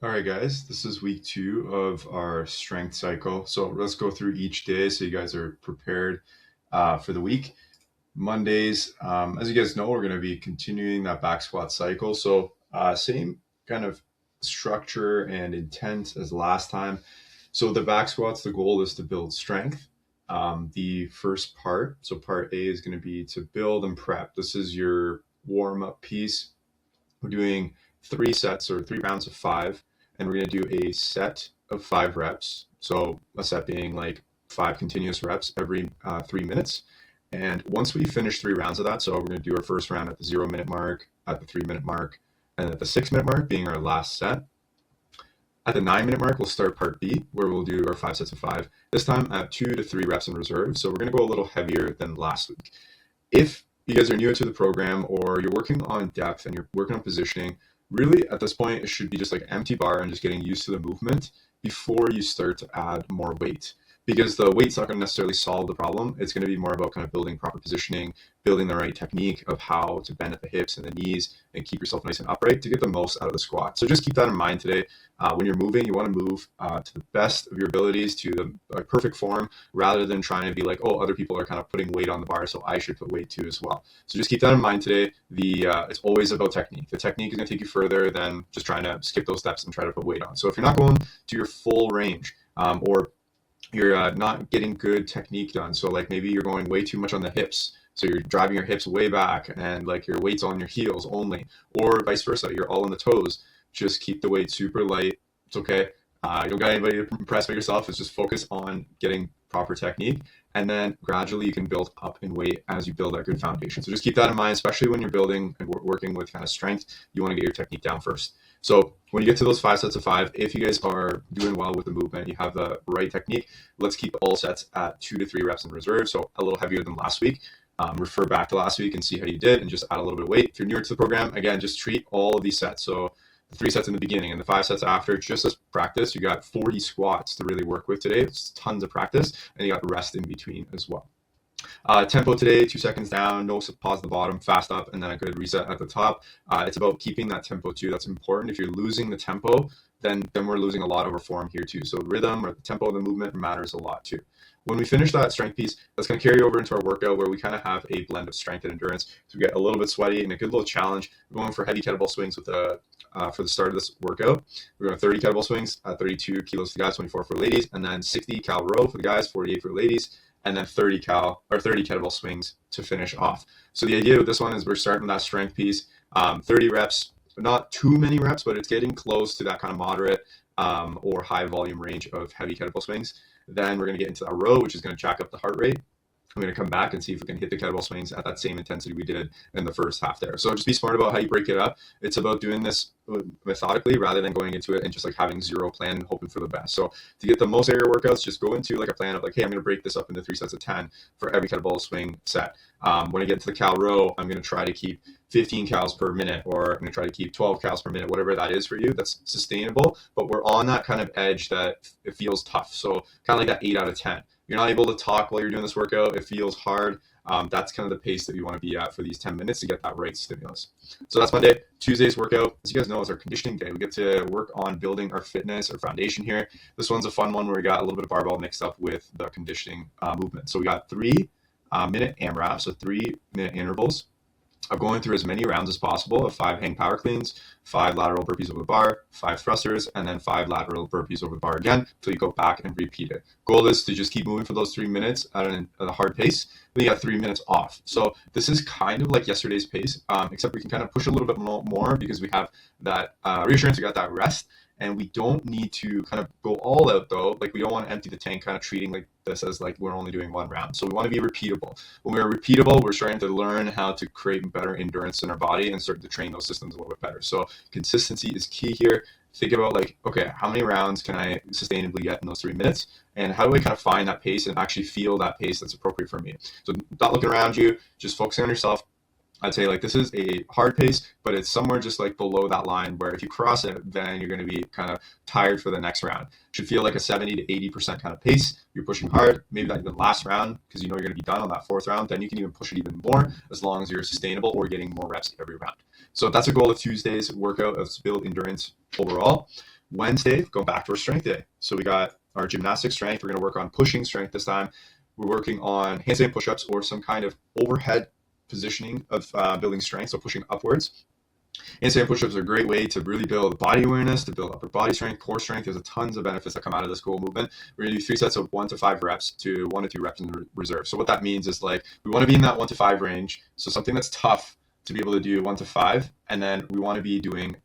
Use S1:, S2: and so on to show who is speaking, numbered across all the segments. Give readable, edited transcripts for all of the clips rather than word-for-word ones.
S1: All right, guys, this is week 2 of our strength cycle. So let's go through each day so you guys are prepared for the week. Mondays, as you guys know, we're going to be continuing that back squat cycle. So same kind of structure and intent as last time. So the back squats, the goal is to build strength. The first part, so part A is going to be to build and prep. This is your warm-up piece. We're doing 3 sets or 3 rounds of 5, and we're going to do a set of 5 reps. So a set being like 5 continuous reps every 3 minutes. And once we finish 3 rounds of that, so we're going to do our first round at the 0 minute mark, at the 3 minute mark, and at the 6 minute mark being our last set. At the 9 minute mark, we'll start part B, where we'll do our 5 sets of 5. This time at 2 to 3 reps in reserve. So we're going to go a little heavier than last week. If you guys are new to the program or you're working on depth and you're working on positioning, really at this point, it should be just like an empty bar and just getting used to the movement before you start to add more weight. Because the weight's not going to necessarily solve the problem. It's going to be more about kind of building proper positioning, building the right technique of how to bend at the hips and the knees and keep yourself nice and upright to get the most out of the squat. So just keep that in mind today. When you're moving, you want to move to the best of your abilities, to the perfect form, rather than trying to be like, oh, other people are kind of putting weight on the bar, so I should put weight too as well. So just keep that in mind today. It's always about technique. The technique is going to take you further than just trying to skip those steps and try to put weight on. So if you're not going to your full range, or you're not getting good technique done, so like maybe you're going way too much on the hips, so you're driving your hips way back and like your weight's on your heels only, or vice versa, you're all on the toes, just keep the weight super light. It's okay. You don't got anybody to impress but yourself. It's just focus on getting proper technique, and then gradually you can build up in weight as you build that good foundation. So just keep that in mind, especially when you're building and working with kind of strength. You want to get your technique down first. So when you get to those 5 sets of 5, if you guys are doing well with the movement, you have the right technique, let's keep all sets at 2 to 3 reps in reserve. So a little heavier than last week. Refer back to last week and see how you did and just add a little bit of weight. If you're newer to the program, again, just treat all of these sets. So the 3 sets in the beginning and the 5 sets after, just as practice. You got 40 squats to really work with today. It's tons of practice, and you got rest in between as well. Tempo today, 2 seconds down, no pause at the bottom, fast up, and then a good reset at the top. It's about keeping that tempo too. That's important. If you're losing the tempo, then we're losing a lot of our form here too. So rhythm or the tempo of the movement matters a lot too. When we finish that strength piece, that's going to carry over into our workout where we kind of have a blend of strength and endurance. So we get a little bit sweaty and a good little challenge. We're going for heavy kettlebell swings with for the start of this workout. We're going 30 kettlebell swings at 32 kilos for the guys, 24 for ladies, and then 60 cal row for the guys, 48 for ladies, and then 30 kettlebell swings to finish off. So the idea with this one is we're starting that strength piece, 30 reps, not too many reps, but it's getting close to that kind of moderate or high volume range of heavy kettlebell swings. Then we're going to get into that row, which is going to jack up the heart rate. I'm going to come back and see if we can hit the kettlebell swings at that same intensity we did in the first half there. So just be smart about how you break it up. It's about doing this methodically rather than going into it and just like having zero plan and hoping for the best. So to get the most area workouts, just go into like a plan of like, hey, I'm going to break this up into 3 sets of 10 for every kettlebell swing set. When I get into the cal row, I'm going to try to keep 15 cals per minute, or I'm going to try to keep 12 cals per minute, whatever that is for you. That's sustainable, but we're on that kind of edge that it feels tough. So kind of like that 8 out of 10. You're not able to talk while you're doing this workout. It feels hard. That's kind of the pace that you want to be at for these 10 minutes to get that right stimulus. So that's Monday. Tuesday's workout, as you guys know, is our conditioning day. We get to work on building our fitness, our foundation here. This one's a fun one where we got a little bit of barbell mixed up with the conditioning movement. So we got 3-minute AMRAP, so 3-minute intervals of going through as many rounds as possible of 5 hang power cleans, 5 lateral burpees over the bar, 5 thrusters, and then 5 lateral burpees over the bar again until you go back and repeat it. Goal is to just keep moving for those 3 minutes at a hard pace. Then you got 3 minutes off. So this is kind of like yesterday's pace, except we can kind of push a little bit more because we have that reassurance, we got that rest. And we don't need to kind of go all out though. Like we don't want to empty the tank, kind of treating like this as like we're only doing 1 round. So we want to be repeatable. When we're repeatable, we're starting to learn how to create better endurance in our body and start to train those systems a little bit better. So consistency is key here. Think about like, okay, how many rounds can I sustainably get in those 3 minutes? And how do I kind of find that pace and actually feel that pace that's appropriate for me? So not looking around you, just focusing on yourself. I'd say like this is a hard pace, but it's somewhere just like below that line where if you cross it, then you're going to be kind of tired for the next round. Should feel like a 70 to 80% kind of pace. You're pushing hard, maybe that even last round because you know you're going to be done on that 4th round. Then you can even push it even more as long as you're sustainable or getting more reps every round. So that's a goal of Tuesday's workout, is to build endurance overall. Wednesday, go back to our strength day. So we got our gymnastic strength. We're going to work on pushing strength this time. We're working on handstand push-ups or some kind of overhead positioning of building strength, so pushing upwards. Handstand push-ups are a great way to really build body awareness, to build upper body strength, core strength. There's tons of benefits that come out of this whole movement. We're going to do 3 sets of 1 to 5 reps to 1 to 2 reps in reserve. So what that means is like we want to be in that 1 to 5 range. So something that's tough to be able to do 1 to 5, and then we want to be doing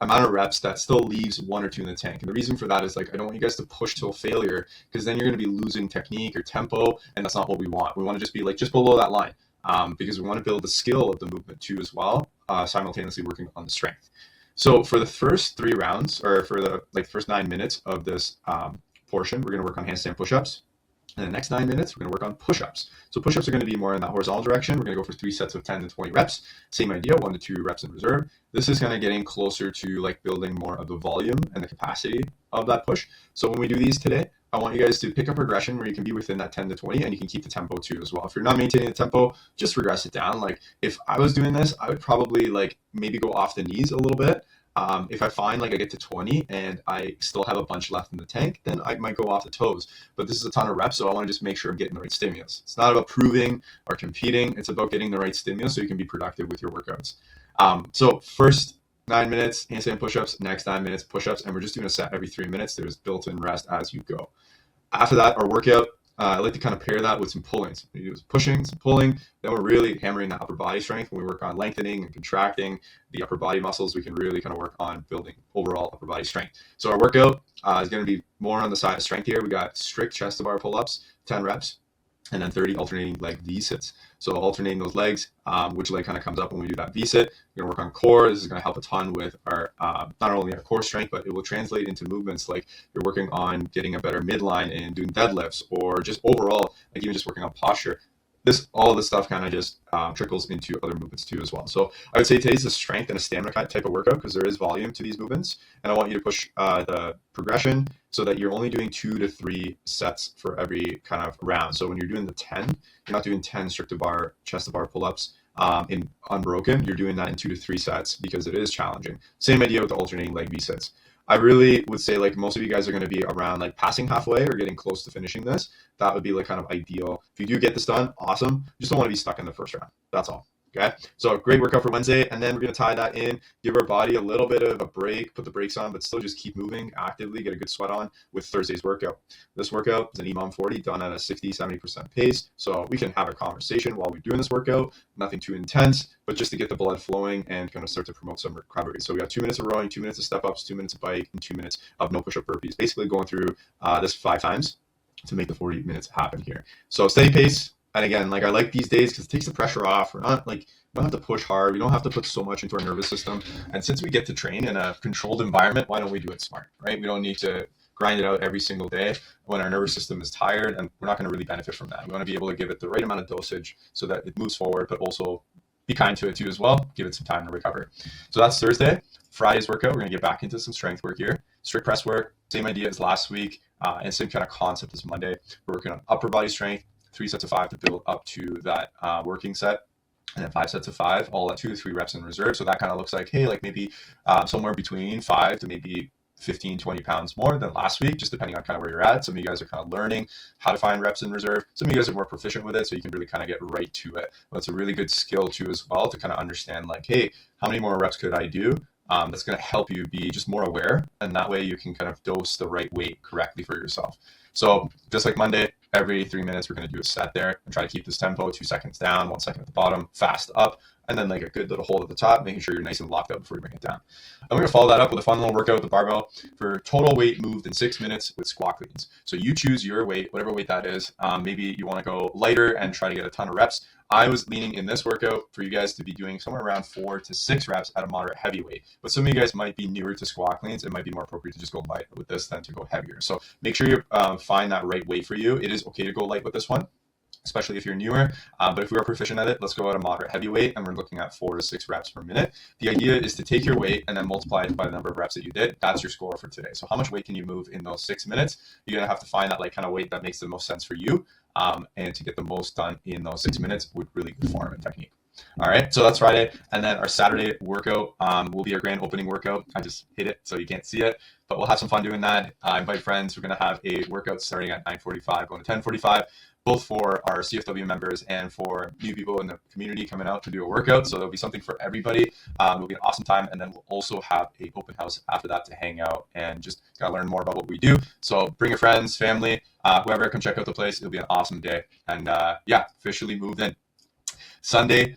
S1: amount of reps that still leaves 1 or 2 in the tank. And the reason for that is like I don't want you guys to push till failure, because then you're going to be losing technique or tempo, and that's not what we want. We want to just be like just below that line. Because we want to build the skill of the movement too as well, simultaneously working on the strength. So for the first 3 rounds, or for the first 9 minutes of this portion, we're going to work on handstand push-ups. And the next 9 minutes, we're going to work on push-ups. So push-ups are going to be more in that horizontal direction. We're going to go for 3 sets of 10 to 20 reps. Same idea, 1 to 2 reps in reserve. This is kind of getting closer to like building more of the volume and the capacity of that push. So when we do these today, I want you guys to pick a progression where you can be within that 10 to 20, and you can keep the tempo too as well. If you're not maintaining the tempo, just regress it down. Like if I was doing this, I would probably like maybe go off the knees a little bit. If I find like I get to 20 and I still have a bunch left in the tank, then I might go off the toes. But this is a ton of reps, so I want to just make sure I'm getting the right stimulus. It's not about proving or competing. It's about getting the right stimulus so you can be productive with your workouts. So first 9 minutes, handstand push-ups, next 9 minutes, push-ups, and we're just doing a set every 3 minutes. There's built-in rest as you go. After that, our workout, I like to kind of pair that with some pulling. So we do some pushing, some pulling. Then we're really hammering that upper body strength. When we work on lengthening and contracting the upper body muscles, we can really kind of work on building overall upper body strength. So our workout is going to be more on the side of strength here. We got strict chest to bar pull-ups, 10 reps, and then 30 alternating leg V-sits. So alternating those legs, which leg kind of comes up when we do that V-sit. We're going to work on core. This is going to help a ton with our not only our core strength, but it will translate into movements like you're working on getting a better midline and doing deadlifts, or just overall, like even just working on posture. All of this stuff kind of just trickles into other movements too as well. So I would say today's a strength and a stamina type of workout, because there is volume to these movements, and I want you to push the progression so that you're only doing 2 to 3 sets for every kind of round. So when you're doing the 10, you're not doing 10 strict to bar, chest to bar pull-ups in unbroken. You're doing that in 2 to 3 sets because it is challenging. Same idea with the alternating leg V-sits. I really would say like most of you guys are going to be around like passing halfway or getting close to finishing this. That would be like kind of ideal. If you do get this done, awesome. You just don't want to be stuck in the first round. That's all. Okay. So great workout for Wednesday. And then we're going to tie that in, give our body a little bit of a break, put the brakes on, but still just keep moving actively, get a good sweat on with Thursday's workout. This workout is an EMOM 40 done at a 60-70% pace. So we can have a conversation while we're doing this workout, nothing too intense, but just to get the blood flowing and kind of start to promote some recovery. So we got 2 minutes of rowing, 2 minutes of step ups, 2 minutes of bike, and 2 minutes of no push-up burpees. Basically going through this 5 times to make the 40 minutes happen here. So steady pace. And again, like I like these days because it takes the pressure off. We're not like, we don't have to push hard. We don't have to put so much into our nervous system. And since we get to train in a controlled environment, why don't we do it smart, right? We don't need to grind it out every single day when our nervous system is tired, and we're not going to really benefit from that. We want to be able to give it the right amount of dosage so that it moves forward, but also be kind to it too as well. Give it some time to recover. So that's Thursday. Friday's workout, we're going to get back into some strength work here. Strict press work, same idea as last week, and same kind of concept as Monday. We're working on upper body strength, 3 sets of 5 to build up to that working set, and then 5 sets of 5, all at 2 to 3 reps in reserve. So that kind of looks like, hey, like maybe somewhere between 5 to maybe 15, 20 pounds more than last week, just depending on kind of where you're at. Some of you guys are kind of learning how to find reps in reserve. Some of you guys are more proficient with it, so you can really kind of get right to it. But it's a really good skill too as well to kind of understand like, hey, how many more reps could I do? That's going to help you be just more aware, and that way you can kind of dose the right weight correctly for yourself. So just like Monday, every 3 minutes, we're going to do a set there and try to keep this tempo, 2 seconds down, 1 second at the bottom, fast up, and then like a good little hold at the top, making sure you're nice and locked up before you bring it down. And we're going to follow that up with a fun little workout with the barbell for total weight moved in 6 minutes with squat cleans. So you choose your weight, whatever weight that is. Maybe you want to go lighter and try to get a ton of reps. I was leaning in this workout for you guys to be doing somewhere around 4 to 6 reps at a moderate heavy weight. But some of you guys might be newer to squat cleans. It might be more appropriate to just go light with this than to go heavier. So make sure you find that right weight for you. It is okay to go light with this one, especially if you're newer. But if we are proficient at it, let's go at a moderate heavy weight, and we're looking at 4 to 6 reps per minute. The idea is to take your weight and then multiply it by the number of reps that you did. That's your score for today. So how much weight can you move in those 6 minutes? You're going to have to find that like kind of weight that makes the most sense for you. And to get the most done in those 6 minutes with really good form and technique. All right, so that's Friday, and then our Saturday workout will be our grand opening workout. I just hit it so you can't see it, but we'll have some fun doing that. Invite friends. We're gonna have a workout starting at 9:45, going to 10:45, both for our CFW members and for new people in the community coming out to do a workout. So there'll be something for everybody. It'll be an awesome time, and then we'll also have a open house after that to hang out and just kind of learn more about what we do. So bring your friends, family, whoever, come check out the place. It'll be an awesome day, and yeah, officially moved in. Sunday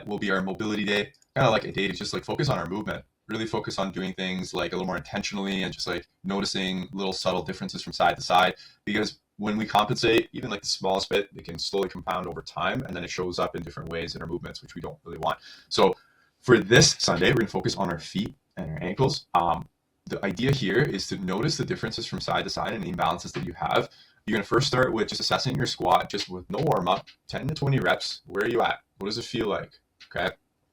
S1: will be our mobility day, kind of like a day to just like focus on our movement, really focus on doing things like a little more intentionally and just like noticing little subtle differences from side to side. Because when we compensate, even like the smallest bit, it can slowly compound over time, and then it shows up in different ways in our movements, which we don't really want. So for this Sunday, we're going to focus on our feet and our ankles. The idea here is to notice the differences from side to side and the imbalances that you have. You're going to first start with just assessing your squat, just with no warm up, 10 to 20 reps. Where are you at? What does it feel like? Okay.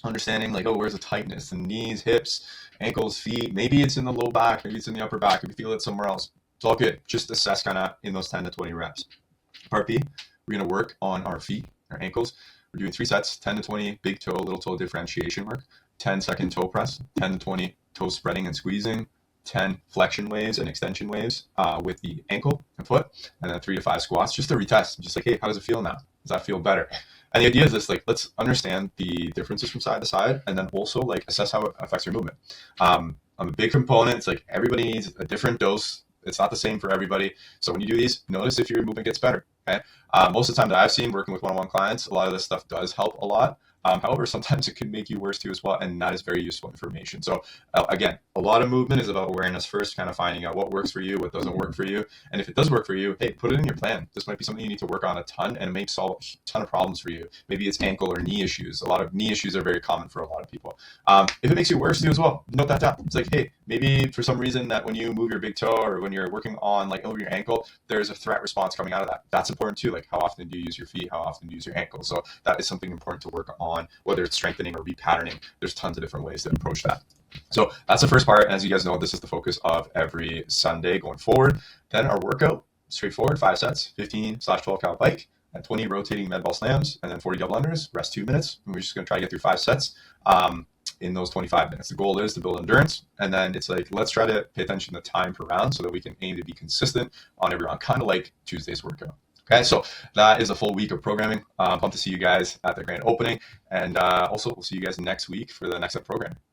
S1: Understanding like, oh, where's the tightness? The knees, hips, ankles, feet. Maybe it's in the low back. Maybe it's in the upper back. If you feel it somewhere else, it's all good. Just assess kind of in those 10 to 20 reps. Part B, we're going to work on our feet, our ankles. We're doing 3 sets, 10 to 20 big toe, little toe differentiation work, 10-second toe press, 10 to 20 toe spreading and squeezing, 10 flexion waves and extension waves with the ankle and foot, and then 3 to 5 squats just to retest. Just like, hey, how does it feel now? Does that feel better? And the idea is this, like, let's understand the differences from side to side, and then also like assess how it affects your movement. I'm a big proponent. It's like everybody needs a different dose. It's not the same for everybody. So when you do these, notice if your movement gets better. Okay. Most of the time that I've seen working with one-on-one clients, a lot of this stuff does help a lot. However, sometimes it can make you worse too as well, and that is very useful information. So again, a lot of movement is about awareness first, kind of finding out what works for you, what doesn't work for you. And if it does work for you, hey, put it in your plan. This might be something you need to work on a ton, and it may solve a ton of problems for you. Maybe it's ankle or knee issues. A lot of knee issues are very common for a lot of people. If it makes you worse too as well, note that down. It's like, hey, maybe for some reason that when you move your big toe or when you're working on like over your ankle, there's a threat response coming out of that. That's important too. Like, how often do you use your feet? How often do you use your ankle? So that is something important to work on, whether it's strengthening or repatterning. There's tons of different ways to approach that. So that's the first part. As you guys know, this is the focus of every Sunday going forward. Then our workout, straightforward, 5 sets, 15/12 cal bike, and 20 rotating med ball slams, and then 40 double unders, rest 2 minutes. And we're just going to try to get through 5 sets in those 25 minutes. The goal is to build endurance. And then it's like, let's try to pay attention to time per round so that we can aim to be consistent on every round, kind of like Tuesday's workout. Okay, so that is a full week of programming. Pumped to see you guys at the grand opening. And also, we'll see you guys next week for the next up programming.